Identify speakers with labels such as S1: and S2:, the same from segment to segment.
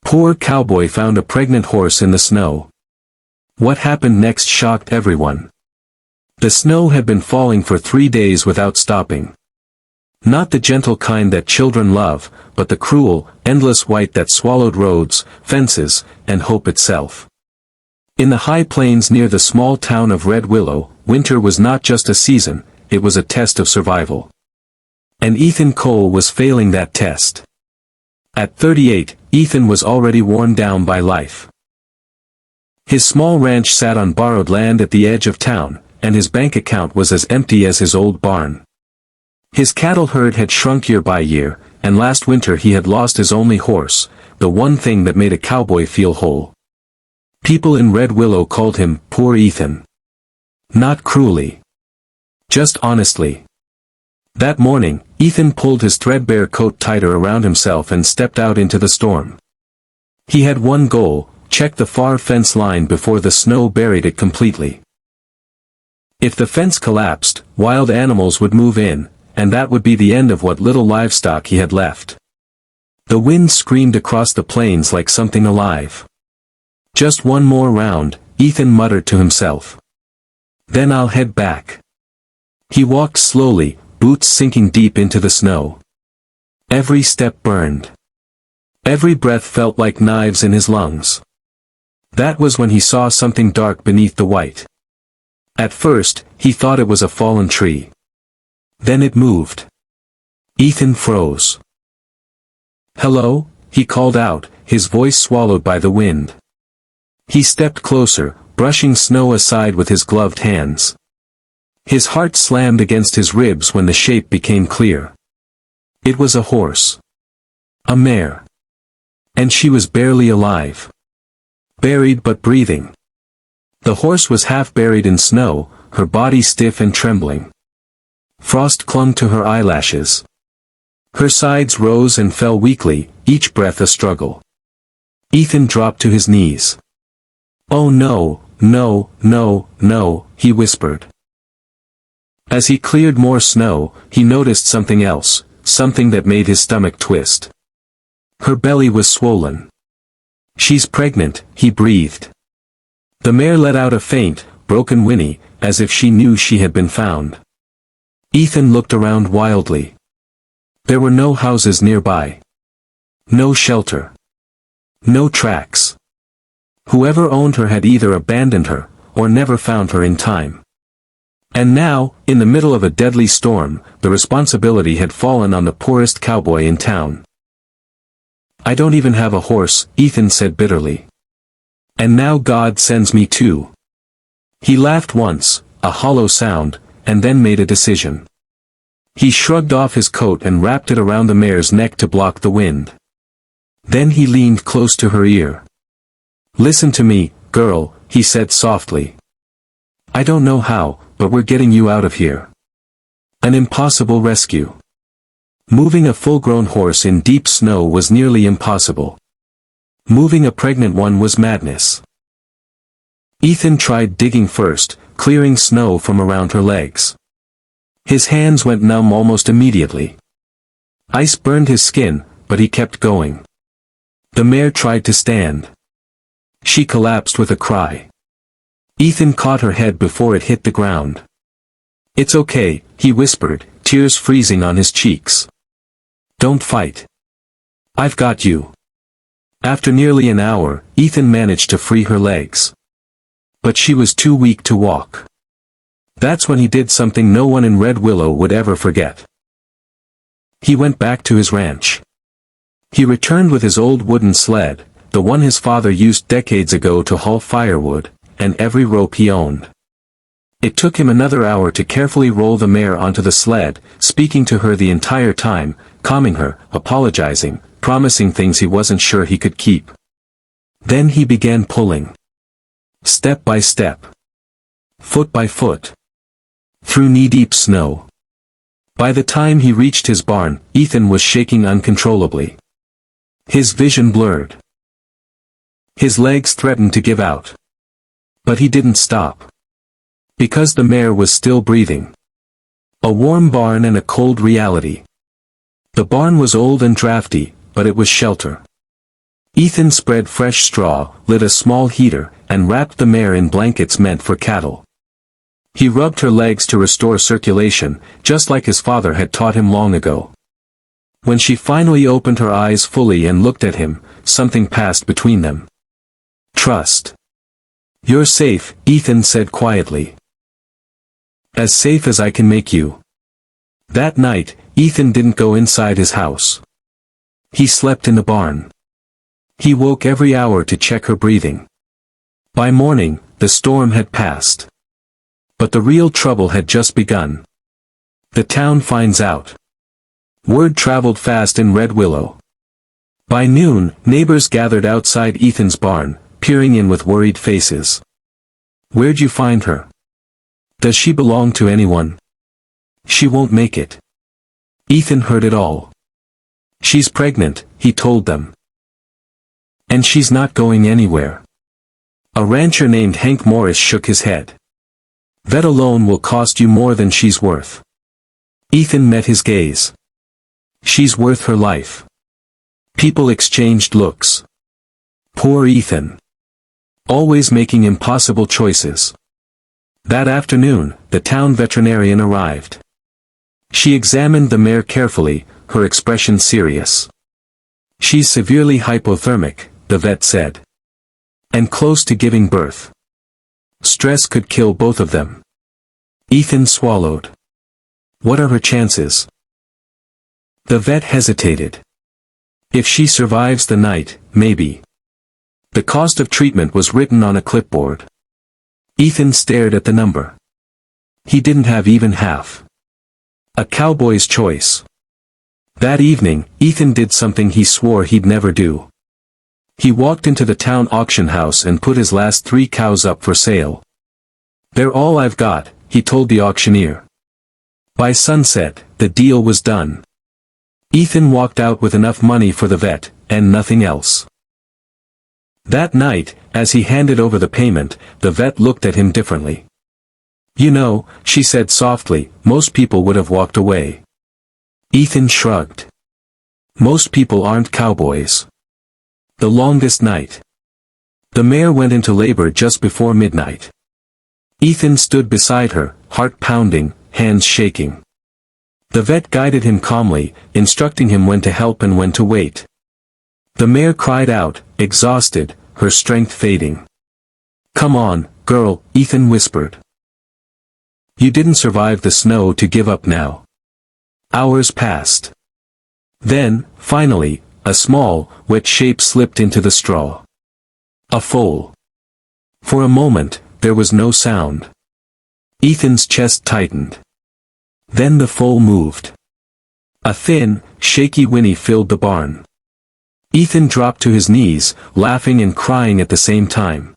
S1: Poor Cowboy found a pregnant horse in the snow. What happened next shocked everyone. The snow had been falling for 3 days without stopping. Not the gentle kind that children love, but the cruel, endless white that swallowed roads, fences, and hope itself. In the high plains near the small town of Red Willow, winter was not just a season, it was a test of survival. And Ethan Cole was failing that test. At 38, Ethan was already worn down by life. His small ranch sat on borrowed land at the edge of town, and his bank account was as empty as his old barn. His cattle herd had shrunk year by year, and last winter he had lost his only horse, the one thing that made a cowboy feel whole. People in Red Willow called him Poor Ethan. Not cruelly. Just honestly. That morning, Ethan pulled his threadbare coat tighter around himself and stepped out into the storm. He had one goal: check the far fence line before the snow buried it completely. If the fence collapsed, wild animals would move in, and that would be the end of what little livestock he had left. The wind screamed across the plains like something alive. Just one more round, Ethan muttered to himself. Then I'll head back. He walked slowly, boots sinking deep into the snow. Every step burned. Every breath felt like knives in his lungs. That was when he saw something dark beneath the white. At first, he thought it was a fallen tree. Then it moved. Ethan froze. "Hello?" he called out, his voice swallowed by the wind. He stepped closer, brushing snow aside with his gloved hands. His heart slammed against his ribs when the shape became clear. It was a horse. A mare. And she was barely alive. Buried but breathing. The horse was half buried in snow, her body stiff and trembling. Frost clung to her eyelashes. Her sides rose and fell weakly, each breath a struggle. Ethan dropped to his knees. "Oh no, no, no, no," he whispered. As he cleared more snow, he noticed something else, something that made his stomach twist. Her belly was swollen. "She's pregnant," he breathed. The mare let out a faint, broken whinny, as if she knew she had been found. Ethan looked around wildly. There were no houses nearby. No shelter. No tracks. Whoever owned her had either abandoned her, or never found her in time. And now, in the middle of a deadly storm, the responsibility had fallen on the poorest cowboy in town. "I don't even have a horse," Ethan said bitterly. "And now God sends me too." He laughed once, a hollow sound, and then made a decision. He shrugged off his coat and wrapped it around the mare's neck to block the wind. Then he leaned close to her ear. "Listen to me, girl," he said softly. "I don't know how, but we're getting you out of here. An impossible rescue. Moving a full-grown horse in deep snow was nearly impossible. Moving a pregnant one was madness." Ethan tried digging first, clearing snow from around her legs. His hands went numb almost immediately. Ice burned his skin, but he kept going. The mare tried to stand. She collapsed with a cry. Ethan caught her head before it hit the ground. "It's okay," he whispered, tears freezing on his cheeks. "Don't fight. I've got you." After nearly an hour, Ethan managed to free her legs. But she was too weak to walk. That's when he did something no one in Red Willow would ever forget. He went back to his ranch. He returned with his old wooden sled, the one his father used decades ago to haul firewood, and every rope he owned. It took him another hour to carefully roll the mare onto the sled, speaking to her the entire time, calming her, apologizing, promising things he wasn't sure he could keep. Then he began pulling. Step by step. Foot by foot. Through knee-deep snow. By the time he reached his barn, Ethan was shaking uncontrollably. His vision blurred. His legs threatened to give out. But he didn't stop. Because the mare was still breathing. A warm barn and a cold reality. The barn was old and drafty, but it was shelter. Ethan spread fresh straw, lit a small heater, and wrapped the mare in blankets meant for cattle. He rubbed her legs to restore circulation, just like his father had taught him long ago. When she finally opened her eyes fully and looked at him, something passed between them. Trust. You're safe, Ethan said quietly. As safe as I can make you. That night, Ethan didn't go inside his house. He slept in the barn. He woke every hour to check her breathing. By morning, the storm had passed. But the real trouble had just begun. The town finds out. Word traveled fast in Red Willow. By noon, neighbors gathered outside Ethan's barn, peering in with worried faces. Where'd you find her? Does she belong to anyone? She won't make it. Ethan heard it all. She's pregnant, he told them. And she's not going anywhere. A rancher named Hank Morris shook his head. Vet alone will cost you more than she's worth. Ethan met his gaze. She's worth her life. People exchanged looks. Poor Ethan. Always making impossible choices. That afternoon, the town veterinarian arrived. She examined the mare carefully, her expression serious. She's severely hypothermic, the vet said. And close to giving birth. Stress could kill both of them. Ethan swallowed. What are her chances? The vet hesitated. If she survives the night, maybe. The cost of treatment was written on a clipboard. Ethan stared at the number. He didn't have even half. A cowboy's choice. That evening, Ethan did something he swore he'd never do. He walked into the town auction house and put his last 3 cows up for sale. They're all I've got, he told the auctioneer. By sunset, the deal was done. Ethan walked out with enough money for the vet, and nothing else. That night, as he handed over the payment, the vet looked at him differently. You know, she said softly, most people would have walked away. Ethan shrugged. Most people aren't cowboys. The longest night. The mare went into labor just before midnight. Ethan stood beside her, heart pounding, hands shaking. The vet guided him calmly, instructing him when to help and when to wait. The mare cried out, exhausted, her strength fading. Come on, girl, Ethan whispered. You didn't survive the snow to give up now. Hours passed. Then, finally, a small, wet shape slipped into the straw. A foal. For a moment, there was no sound. Ethan's chest tightened. Then the foal moved. A thin, shaky whinny filled the barn. Ethan dropped to his knees, laughing and crying at the same time.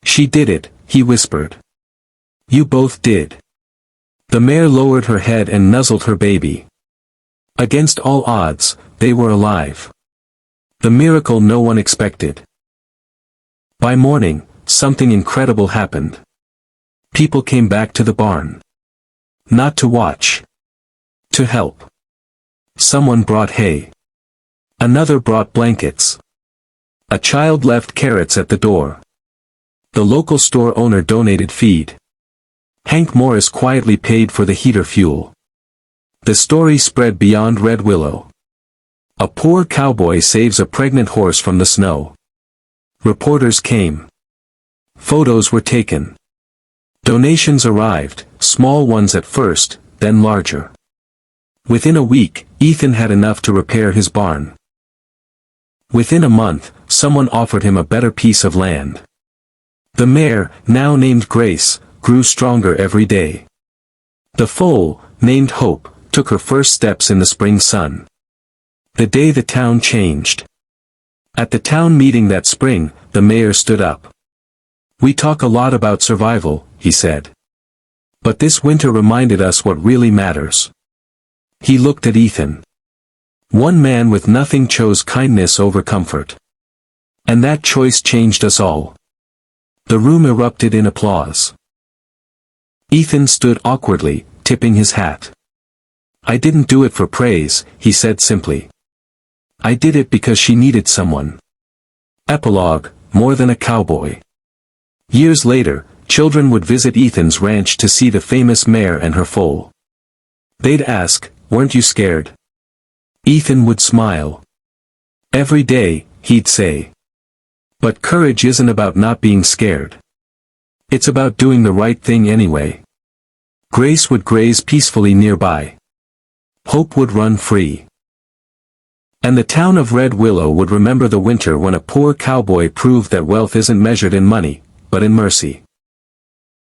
S1: She did it, he whispered. You both did. The mare lowered her head and nuzzled her baby. Against all odds, they were alive. The miracle no one expected. By morning, something incredible happened. People came back to the barn. Not to watch. To help. Someone brought hay. Another brought blankets. A child left carrots at the door. The local store owner donated feed. Hank Morris quietly paid for the heater fuel. The story spread beyond Red Willow. A poor cowboy saves a pregnant horse from the snow. Reporters came. Photos were taken. Donations arrived, small ones at first, then larger. Within a week, Ethan had enough to repair his barn. Within a month, someone offered him a better piece of land. The mare, now named Grace, grew stronger every day. The foal, named Hope, took her first steps in the spring sun. The day the town changed. At the town meeting that spring, the mayor stood up. We talk a lot about survival, he said. But this winter reminded us what really matters. He looked at Ethan. One man with nothing chose kindness over comfort. And that choice changed us all. The room erupted in applause. Ethan stood awkwardly, tipping his hat. I didn't do it for praise, he said simply. I did it because she needed someone. Epilogue, More Than a Cowboy. Years later, children would visit Ethan's ranch to see the famous mare and her foal. They'd ask, "Weren't you scared?" Ethan would smile. "Every day," he'd say. "But courage isn't about not being scared. It's about doing the right thing anyway." Grace would graze peacefully nearby. Hope would run free. And the town of Red Willow would remember the winter when a poor cowboy proved that wealth isn't measured in money, but in mercy.